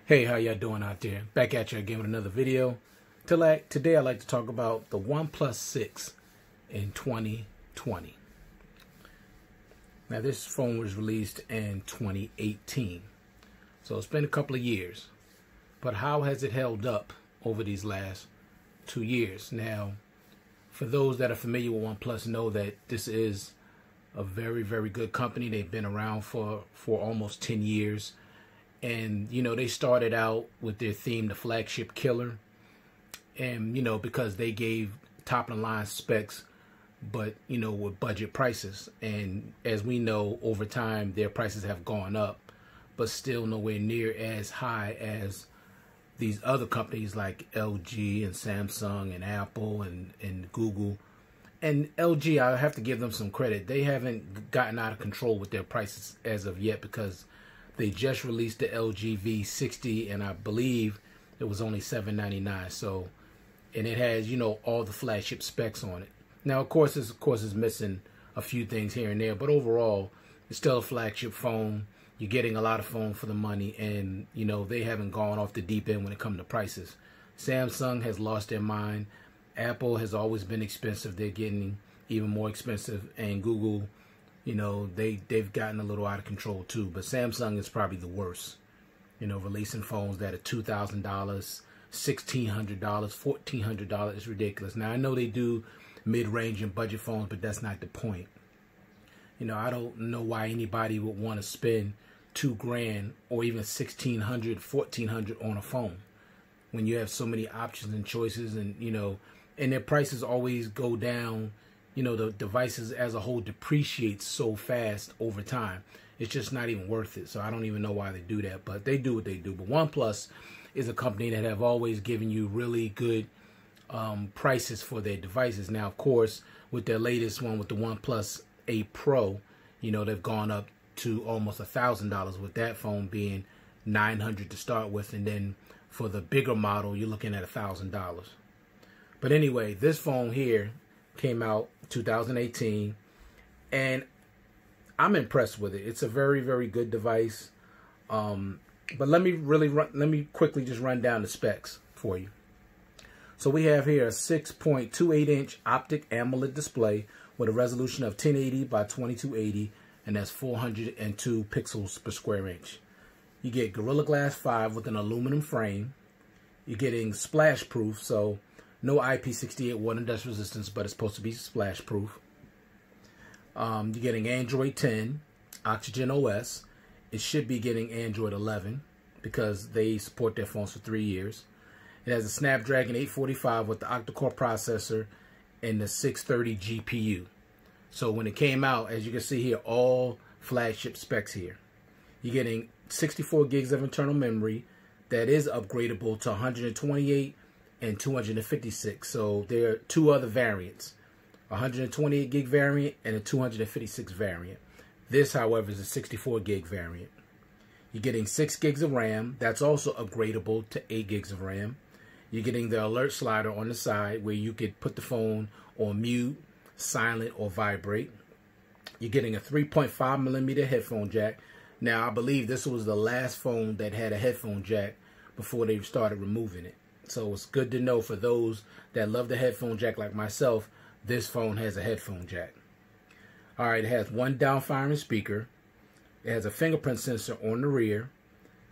Hey, how y'all doing out there? Back at you again with another video. Today I'd like to talk about the OnePlus 6 in 2020. Now this phone was released in 2018. So it's been a couple of years. But how has it held up over these last 2 years? Now, for those that are familiar with OnePlus know that this is a very, very good company. They've been around for almost 10 years. And, you know, they started out with their theme, the flagship killer. And, you know, because they gave top of the line specs, but, you know, with budget prices. And as we know, over time, their prices have gone up, but still nowhere near as high as these other companies like LG and Samsung and Apple and Google. And LG, I have to give them some credit. They haven't gotten out of control with their prices as of yet, because they just released the LG V60, and I believe it was only $799. So, and it has, you know, all the flagship specs on it. Now, of course, it's missing a few things here and there, but overall, it's still a flagship phone. You're getting a lot of phone for the money, and you know they haven't gone off the deep end when it comes to prices. Samsung has lost their mind. Apple has always been expensive. They're getting even more expensive, and Google, you know, they've gotten a little out of control too. But Samsung is probably the worst. You know, releasing phones that are $2,000, $1,600, $1,400 is ridiculous. Now I know they do mid-range and budget phones, but that's not the point. You know, I don't know why anybody would want to spend $2,000 or even $1,600, $1,400 on a phone when you have so many options and choices, and you know, and their prices always go down. You know, the devices as a whole depreciate so fast over time. It's just not even worth it. So I don't even know why they do that, but they do what they do. But OnePlus is a company that have always given you really good prices for their devices. Now, of course, with their latest one, with the OnePlus 8 Pro, you know, they've gone up to almost $1,000, with that phone being $900 to start with. And then for the bigger model, you're looking at $1,000. But anyway, this phone here came out 2018, and I'm impressed with it. It's a very, very good device. But let me quickly just run down the specs for you. So we have here a 6.28-inch optic AMOLED display with a resolution of 1080 by 2280, and that's 402 pixels per square inch. You get Gorilla Glass 5 with an aluminum frame. You're getting splash proof, so no IP68 water and dust resistance, but it's supposed to be splash proof. You're getting Android 10, Oxygen OS. It should be getting Android 11 because they support their phones for 3 years. It has a Snapdragon 845 with the octa-core processor and the 630 GPU. So when it came out, as you can see here, all flagship specs here. You're getting 64 gigs of internal memory that is upgradable to 128 and 256. So there are two other variants, a 128 gig variant and a 256 variant. This, however, is a 64 gig variant. You're getting 6 gigs of RAM. That's also upgradable to 8 gigs of RAM. You're getting the alert slider on the side where you could put the phone on mute, silent, or vibrate. You're getting a 3.5mm headphone jack. Now, I believe this was the last phone that had a headphone jack before they started removing it. So it's good to know for those that love the headphone jack like myself, this phone has a headphone jack. All right, it has one down-firing speaker. It has a fingerprint sensor on the rear.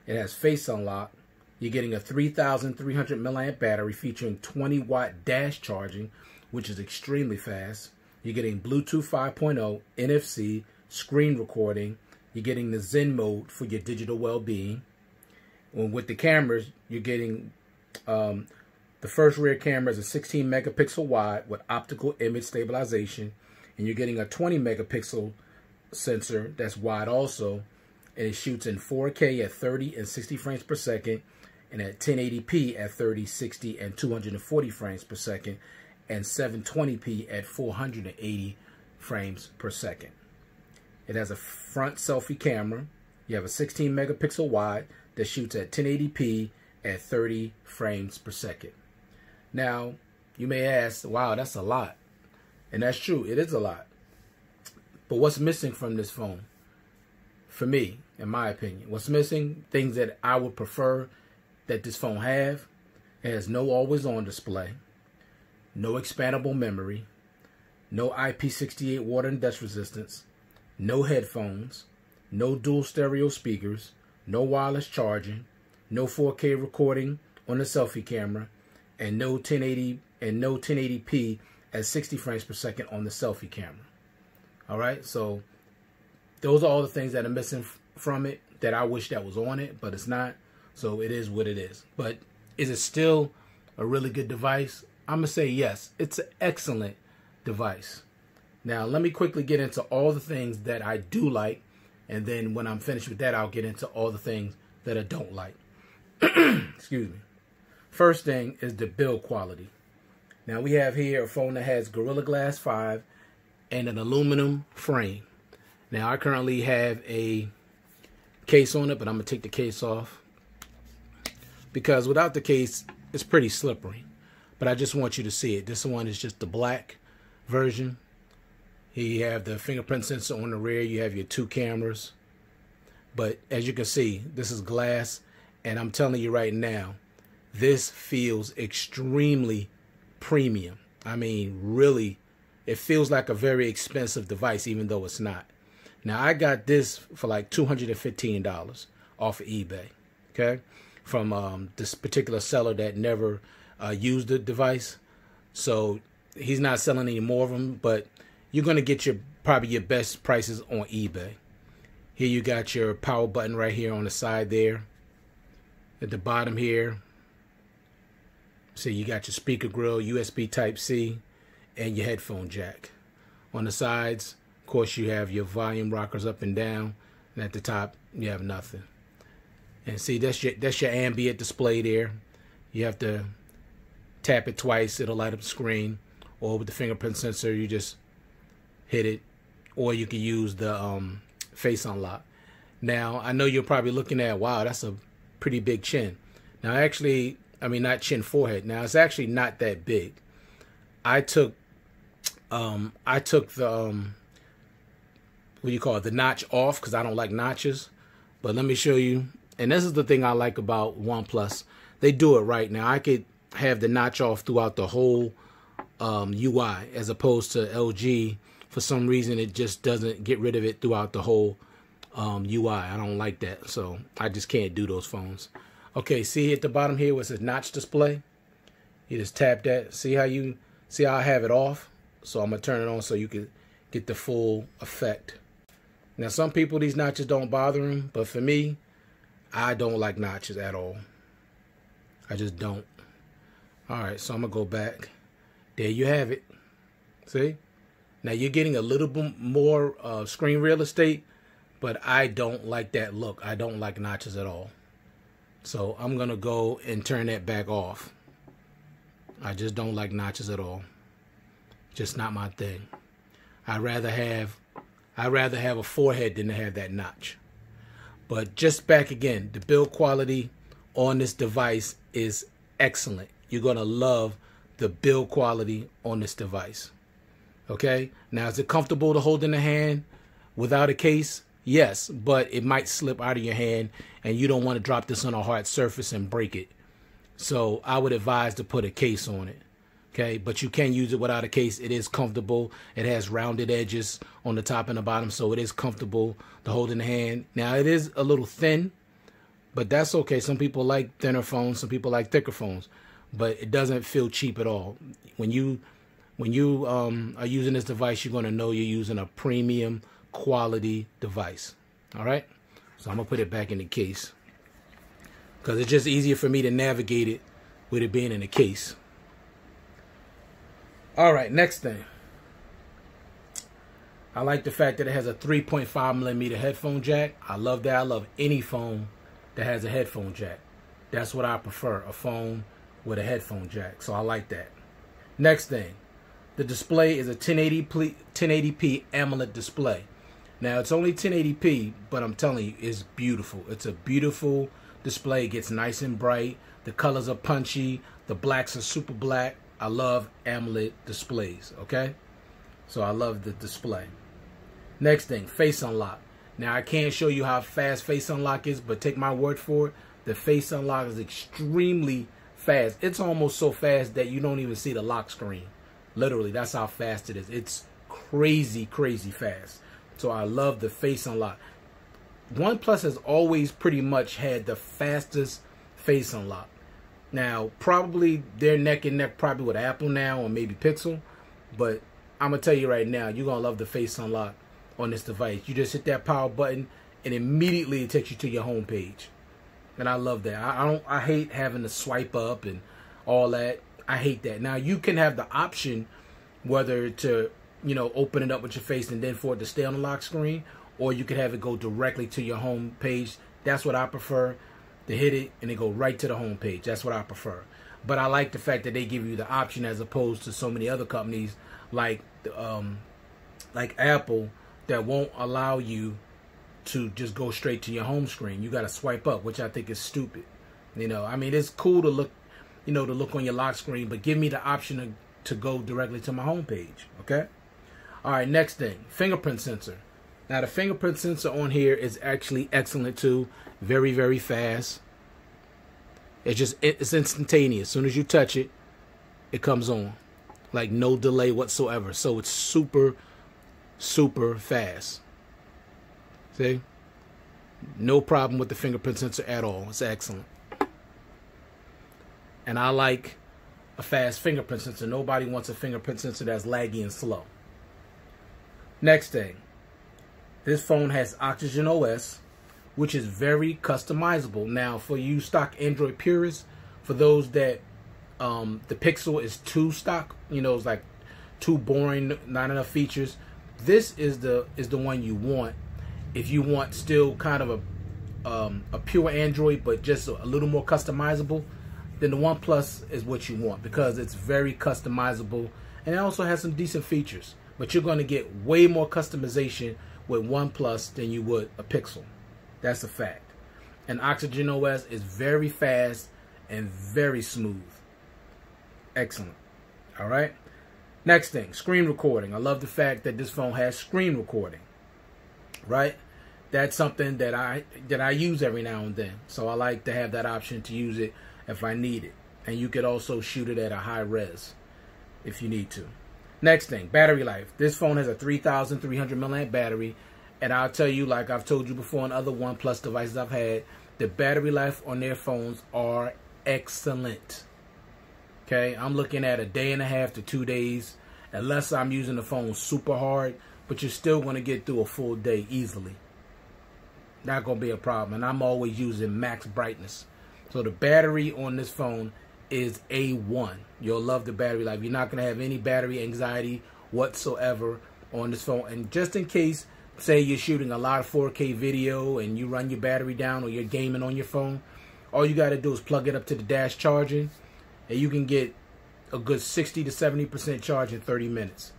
It has face unlock. You're getting a 3,300 milliamp battery featuring 20-watt dash charging, which is extremely fast. You're getting Bluetooth 5.0, NFC, screen recording. You're getting the Zen mode for your digital well-being. And with the cameras, you're getting the first rear camera is a 16 megapixel wide with optical image stabilization, and you're getting a 20 megapixel sensor that's wide also, and it shoots in 4K at 30 and 60 frames per second, and at 1080p at 30, 60, and 240 frames per second, and 720p at 480 frames per second. It has a front selfie camera. You have a 16 megapixel wide that shoots at 1080p at 30 frames per second. Now, you may ask, wow, that's a lot. And that's true, it is a lot. But what's missing from this phone? For me, in my opinion, what's missing, things that I would prefer, that this phone have. It has no always-on display, no expandable memory, no IP68 water and dust resistance, no headphones, no dual stereo speakers, no wireless charging, no 4K recording on the selfie camera, and no 1080p at 60 frames per second on the selfie camera. All right, so those are all the things that are missing from it that I wish that was on it, but it's not. So it is what it is. But is it still a really good device? I'm going to say yes. It's an excellent device. Now, let me quickly get into all the things that I do like. And then when I'm finished with that, I'll get into all the things that I don't like. Excuse me. First thing is the build quality. Now, we have here a phone that has Gorilla Glass 5 and an aluminum frame. Now, I currently have a case on it, but I'm going to take the case off, because without the case, it's pretty slippery. But I just want you to see it. This one is just the black version. Here you have the fingerprint sensor on the rear. You have your 2 cameras. But as you can see, this is glass. And I'm telling you right now, this feels extremely premium. I mean, really, it feels like a very expensive device, even though it's not. Now, I got this for like $215 off of eBay, okay, from this particular seller that never used the device. So he's not selling any more of them, but you're going to get probably your best prices on eBay. Here you got your power button right here on the side there. At the bottom here, so you got your speaker grill, USB Type-C, and your headphone jack. On the sides, of course, you have your volume rockers up and down, and at the top, you have nothing. And see, that's your ambient display there. You have to tap it twice, it'll light up the screen, or with the fingerprint sensor, you just hit it, or you can use the face unlock. Now, I know you're probably looking at, wow, that's a pretty big chin. Now, actually, I mean, not chin, forehead. Now, it's actually not that big. I took the what do you call it, the notch off, because I don't like notches. But let me show you. And this is the thing I like about OnePlus. They do it right. Now, I could have the notch off throughout the whole UI, as opposed to LG. For some reason, it just doesn't get rid of it throughout the whole UI. I don't like that, so I just can't do those phones. Okay, see at the bottom here where it says notch display? You just tap that. See how I have it off? So I'm going to turn it on so you can get the full effect. Now, some people, these notches don't bother them, but for me, I don't like notches at all. I just don't. All right, so I'm going to go back. There you have it. See? Now, you're getting a little bit more screen real estate, but I don't like that look. I don't like notches at all. So I'm going to go and turn that back off. I just don't like notches at all. Just not my thing. I'd rather have a forehead than to have that notch. But just back again, the build quality on this device is excellent. You're going to love the build quality on this device. Okay? Now, is it comfortable to hold in the hand without a case? Yes, but it might slip out of your hand, and you don't want to drop this on a hard surface and break it. So I would advise to put a case on it. Okay, but you can use it without a case. It is comfortable. It has rounded edges on the top and the bottom, so it is comfortable to hold in the hand. Now, it is a little thin, but that's okay. Some people like thinner phones. Some people like thicker phones, but it doesn't feel cheap at all. When you are using this device, you're going to know you're using a premium quality device. All right, so I'm gonna put it back in the case because it's just easier for me to navigate it with it being in the case. All right, next thing. I like the fact that it has a 3.5mm headphone jack. I love that. I love any phone that has a headphone jack. That's what I prefer, a phone with a headphone jack. So I like that. Next thing. The display is a 1080p AMOLED display. Now, it's only 1080p, but I'm telling you, it's beautiful. It's a beautiful display. It gets nice and bright. The colors are punchy. The blacks are super black. I love AMOLED displays, okay? So I love the display. Next thing, face unlock. Now, I can't show you how fast face unlock is, but take my word for it. The face unlock is extremely fast. It's almost so fast that you don't even see the lock screen. Literally, that's how fast it is. It's crazy, crazy fast. So I love the face unlock. OnePlus has always pretty much had the fastest face unlock. Now, probably they're neck and neck probably with Apple now or maybe Pixel. But I'm going to tell you right now, you're going to love the face unlock on this device. You just hit that power button and immediately it takes you to your home page. And I love that. I hate having to swipe up and all that. I hate that. Now, you can have the option whether to, you know, open it up with your face and then for it to stay on the lock screen, or you could have it go directly to your home page. That's what I prefer, to hit it and it go right to the home page. That's what I prefer. But I like the fact that they give you the option as opposed to so many other companies like Apple that won't allow you to just go straight to your home screen. You got to swipe up, which I think is stupid. You know, I mean, it's cool to look, you know, to look on your lock screen, but give me the option to go directly to my home page. Okay. All right. Next thing, fingerprint sensor. Now the fingerprint sensor on here is actually excellent too. Very, very fast. It's instantaneous. As soon as you touch it, it comes on. Like no delay whatsoever. So it's super, super fast. See? No problem with the fingerprint sensor at all. It's excellent. And I like a fast fingerprint sensor. Nobody wants a fingerprint sensor that's laggy and slow. Next thing. This phone has Oxygen OS, which is very customizable. Now, for you stock Android purists, for those that the Pixel is too stock, you know, it's like too boring, not enough features. This is the one you want. If you want still kind of a pure Android, but just a little more customizable, then the OnePlus is what you want because it's very customizable and it also has some decent features. But you're going to get way more customization with OnePlus than you would a Pixel. That's a fact. And Oxygen OS is very fast and very smooth. Excellent. All right. Next thing, screen recording. I love the fact that this phone has screen recording. Right? That's something that I use every now and then. So I like to have that option to use it if I need it. And you could also shoot it at a high res if you need to. Next thing, battery life. This phone has a 3,300 milliamp battery. And I'll tell you, like I've told you before on other OnePlus devices I've had, the battery life on their phones are excellent. Okay, I'm looking at a day and a half to 2 days, unless I'm using the phone super hard, but you're still going to get through a full day easily. Not going to be a problem. And I'm always using max brightness. So the battery on this phone is A1. You'll love the battery life. You're not going to have any battery anxiety whatsoever on this phone. And just in case, say you're shooting a lot of 4K video and you run your battery down or you're gaming on your phone, all you got to do is plug it up to the dash charging and you can get a good 60 to 70% charge in 30 minutes.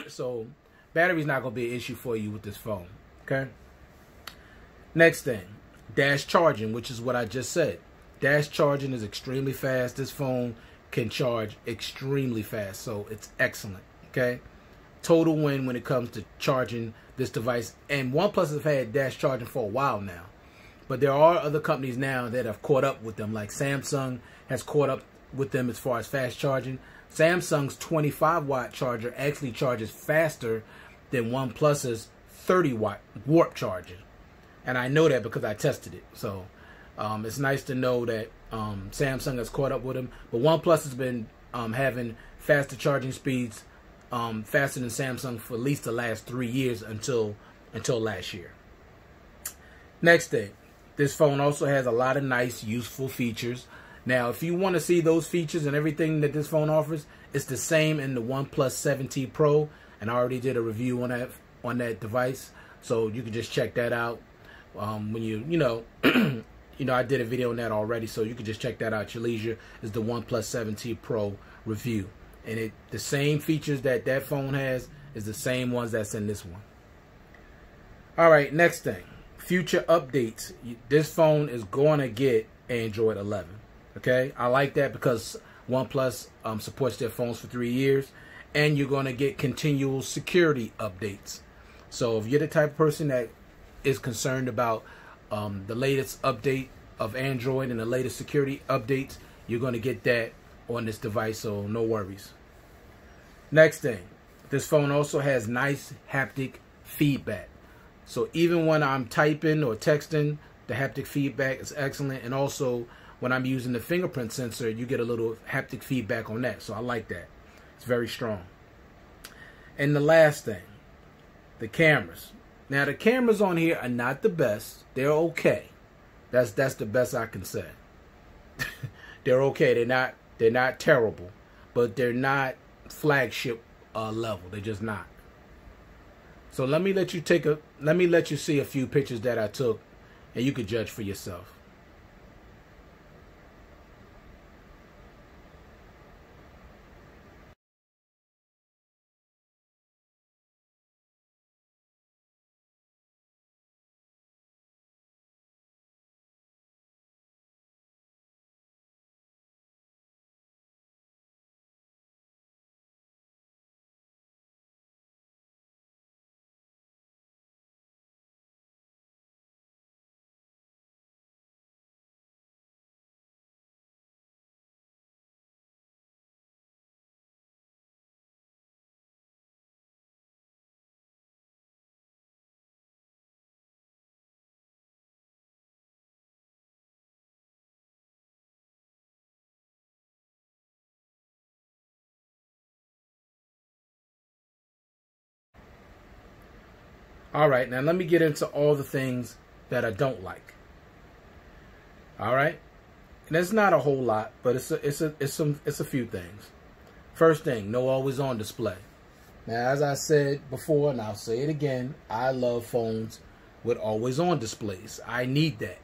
So battery's not going to be an issue for you with this phone. Okay. Next thing, dash charging, which is what I just said. Dash charging is extremely fast. This phone can charge extremely fast, so it's excellent. Okay. Total win when it comes to charging this device. And OnePlus has had dash charging for a while now. But there are other companies now that have caught up with them. Like Samsung has caught up with them as far as fast charging. Samsung's 25-watt charger actually charges faster than OnePlus's 30-watt warp charger. And I know that because I tested it. So it's nice to know that Samsung has caught up with them. But OnePlus has been having faster charging speeds, faster than Samsung for at least the last 3 years until last year. Next thing, this phone also has a lot of nice, useful features. Now, if you want to see those features and everything that this phone offers, it's the same in the OnePlus 7T Pro, and I already did a review on that device, so you can just check that out. When you know, I did a video on that already, so you can just check that out at your leisure. Is the OnePlus 7T Pro review, and the same features that phone has is the same ones that's in this one. All right, next thing, future updates. This phone is going to get Android 11. Okay, I like that because OnePlus supports their phones for 3 years, and you're going to get continual security updates. So if you're the type of person that is concerned about the latest update of Android and the latest security updates, you're going to get that on this device, so no worries. Next thing, this phone also has nice haptic feedback. So even when I'm typing or texting, the haptic feedback is excellent. And also when I'm using the fingerprint sensor, you get a little haptic feedback on that. So I like that. It's very strong. And the last thing, the cameras. Now the cameras on here are not the best. They're okay. That's the best I can say. They're okay. They're not terrible, but they're not flagship level. They're just not. So let me let you see a few pictures that I took, and you could judge for yourself. All right, now let me get into all the things that I don't like. All right, and it's not a whole lot, but it's a few things. First thing, no always on display. Now, as I said before, and I'll say it again, I love phones with always on displays. I need that,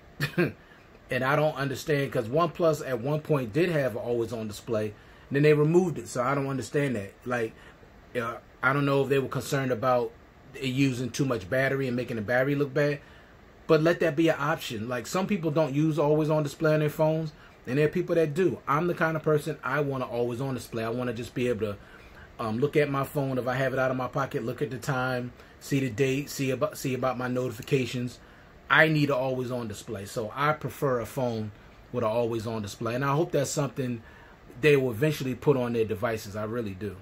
and I don't understand because OnePlus at one point did have an always on display, and then they removed it. So I don't understand that. Like, I don't know if they were concerned about using too much battery and making the battery look bad, but let that be an option. Like, some people don't use always on display on their phones, and there are people that do. I'm the kind of person, I want to always on display. I want to just be able to look at my phone if I have it out of my pocket, look at the time, see the date, see about my notifications. I need an always on display, so I prefer a phone with an always on display, and I hope that's something they will eventually put on their devices. I really do.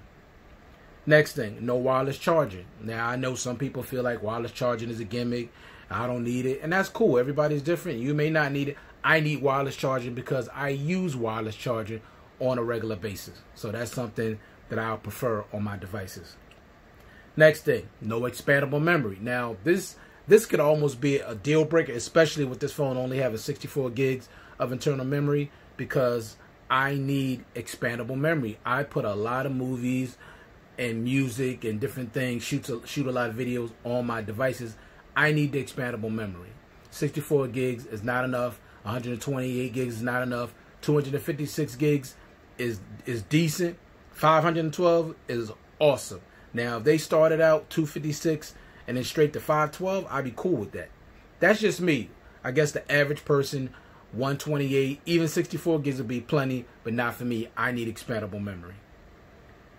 Next thing, no wireless charging. Now, I know some people feel like wireless charging is a gimmick. I don't need it, and that's cool. Everybody's different. You may not need it. I need wireless charging because I use wireless charging on a regular basis. So that's something that I'll prefer on my devices. Next thing, no expandable memory. Now, this could almost be a deal breaker, especially with this phone only having 64 gigs of internal memory, because I need expandable memory. I put a lot of movies and music and different things, shoot a lot of videos on my devices. I need the expandable memory. 64 gigs is not enough. 128 gigs is not enough. 256 gigs is decent. 512 is awesome. Now, if they started out 256 and then straight to 512, I'd be cool with that. That's just me. I guess the average person, 128, even 64 gigs would be plenty, but not for me. I need expandable memory.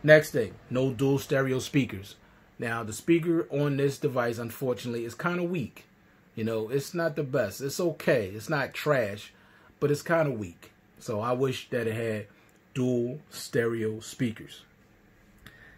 Next thing, no dual stereo speakers. Now, the speaker on this device, unfortunately, is kind of weak. You know, it's not the best. It's okay. It's not trash, but it's kind of weak. So I wish that it had dual stereo speakers.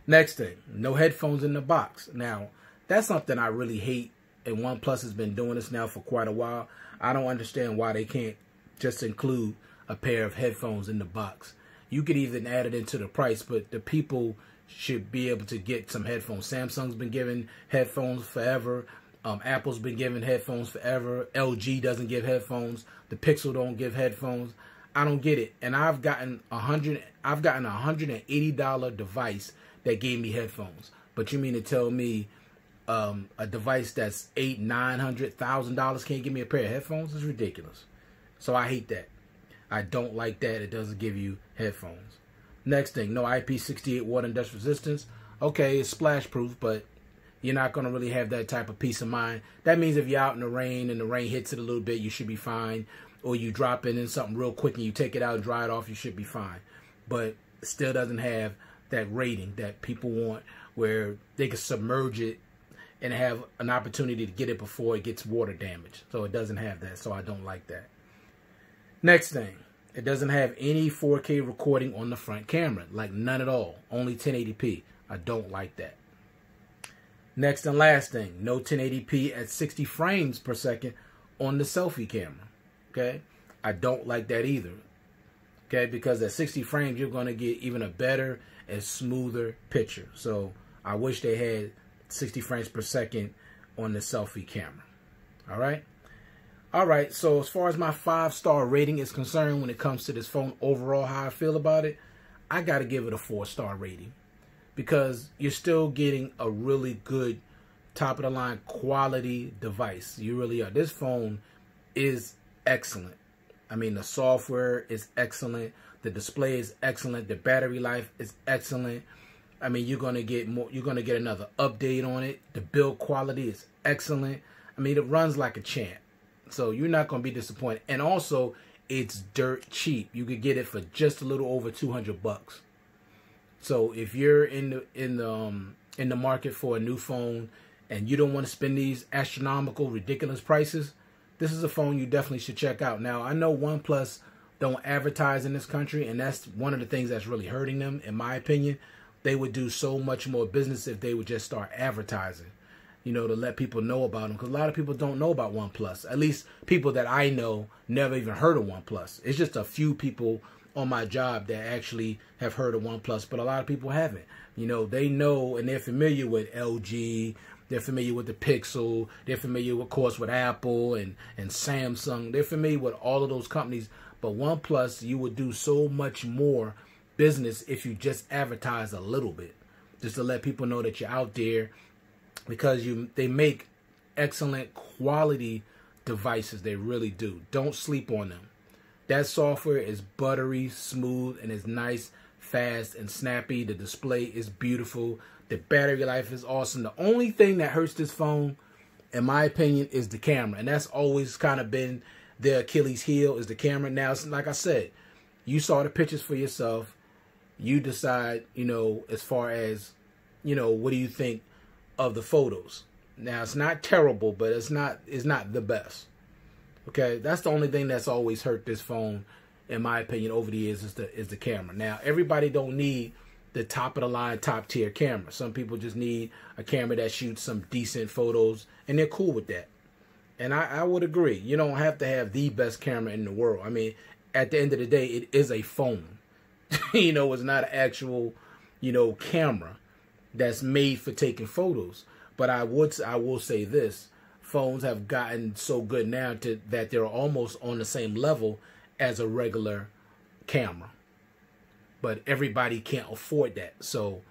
Next thing, no headphones in the box. Now, that's something I really hate, and OnePlus has been doing this now for quite a while. I don't understand why they can't just include a pair of headphones in the box. You could even add it into the price, but the people should be able to get some headphones. Samsung's been giving headphones forever. Apple's been giving headphones forever. LG doesn't give headphones. The Pixel don't give headphones. I don't get it. And I've gotten a $180 device that gave me headphones. But you mean to tell me a device that's $800, $900, $1,000 can't give me a pair of headphones? It's ridiculous. So I hate that. I don't like that. It doesn't give you headphones. Next thing, no IP68 water and dust resistance. Okay, it's splash proof, but you're not going to really have that type of peace of mind. That means if you're out in the rain and the rain hits it a little bit, you should be fine. Or you drop it in something real quick and you take it out and dry it off, you should be fine. But it still doesn't have that rating that people want where they can submerge it and have an opportunity to get it before it gets water damage. So it doesn't have that, so I don't like that. Next thing, it doesn't have any 4K recording on the front camera, like none at all, only 1080p. I don't like that. Next and last thing, no 1080p at 60 frames per second on the selfie camera, okay? I don't like that either, okay? Because at 60 frames, you're going to get even a better and smoother picture. So I wish they had 60 frames per second on the selfie camera, all right? All right, so as far as my 5-star rating is concerned when it comes to this phone, overall, how I feel about it, I got to give it a 4-star rating. Because you're still getting a really good top-of-the-line quality device. You really are. This phone is excellent. I mean, the software is excellent. The display is excellent. The battery life is excellent. I mean, you're gonna get more. You're gonna get another update on it. The build quality is excellent. I mean, it runs like a champ. So you're not gonna be disappointed. And also, it's dirt cheap. You could get it for just a little over $200. So if you're in the market for a new phone and you don't want to spend these astronomical, ridiculous prices, this is a phone you definitely should check out. Now, I know OnePlus don't advertise in this country, and that's one of the things that's really hurting them, in my opinion. They would do so much more business if they would just start advertising, you know, to let people know about them. Because a lot of people don't know about OnePlus. At least people that I know never even heard of OnePlus. It's just a few people on my job that actually have heard of OnePlus, but a lot of people haven't. You know, they know and they're familiar with LG, they're familiar with the Pixel, they're familiar, of course, with Apple and Samsung. They're familiar with all of those companies, but OnePlus, you would do so much more business if you just advertise a little bit, just to let people know that you're out there, because they make excellent quality devices. They really do. Don't sleep on them. That software is buttery, smooth, and is nice, fast, and snappy. The display is beautiful. The battery life is awesome. The only thing that hurts this phone, in my opinion, is the camera. And that's always kind of been the Achilles heel, is the camera. Now, like I said, you saw the pictures for yourself. You decide, you know, as far as, you know, what do you think of the photos? Now, it's not terrible, but it's not the best. Okay, that's the only thing that's always hurt this phone, in my opinion, over the years, is the camera. Now, everybody don't need the top-of-the-line, top-tier camera. Some people just need a camera that shoots some decent photos, and they're cool with that. And I would agree. You don't have to have the best camera in the world. I mean, at the end of the day, it is a phone. You know, it's not an actual, you know, camera that's made for taking photos. But I will say this. Phones have gotten so good now that they're almost on the same level as a regular camera. But everybody can't afford that. So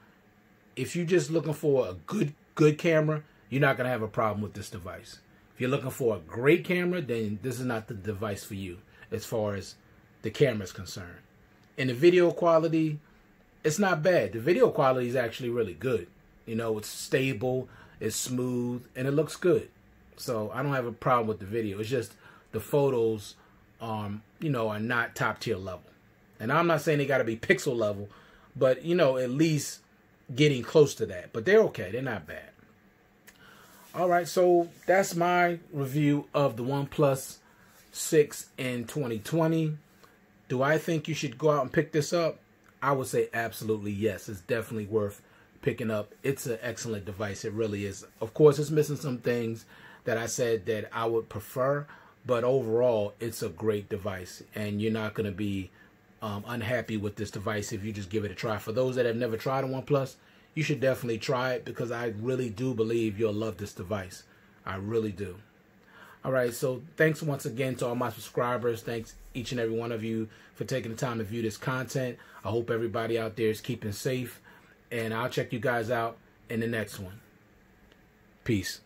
if you're just looking for a good camera, you're not going to have a problem with this device. If you're looking for a great camera, then this is not the device for you as far as the camera is concerned. And the video quality, it's not bad. The video quality is actually really good. You know, it's stable, it's smooth, and it looks good. So I don't have a problem with the video. It's just the photos, you know, are not top tier level. And I'm not saying they got to be pixel level, but, you know, at least getting close to that. But they're okay. They're not bad. All right. So that's my review of the OnePlus 6 in 2020. Do I think you should go out and pick this up? I would say absolutely yes. It's definitely worth picking up. It's an excellent device. It really is. Of course, it's missing some things that I said that I would prefer, but overall, it's a great device, and you're not going to be unhappy with this device if you just give it a try. For those that have never tried a OnePlus, you should definitely try it, because I really do believe you'll love this device. I really do. All right, so thanks once again to all my subscribers. Thanks each and every one of you for taking the time to view this content. I hope everybody out there is keeping safe, and I'll check you guys out in the next one. Peace.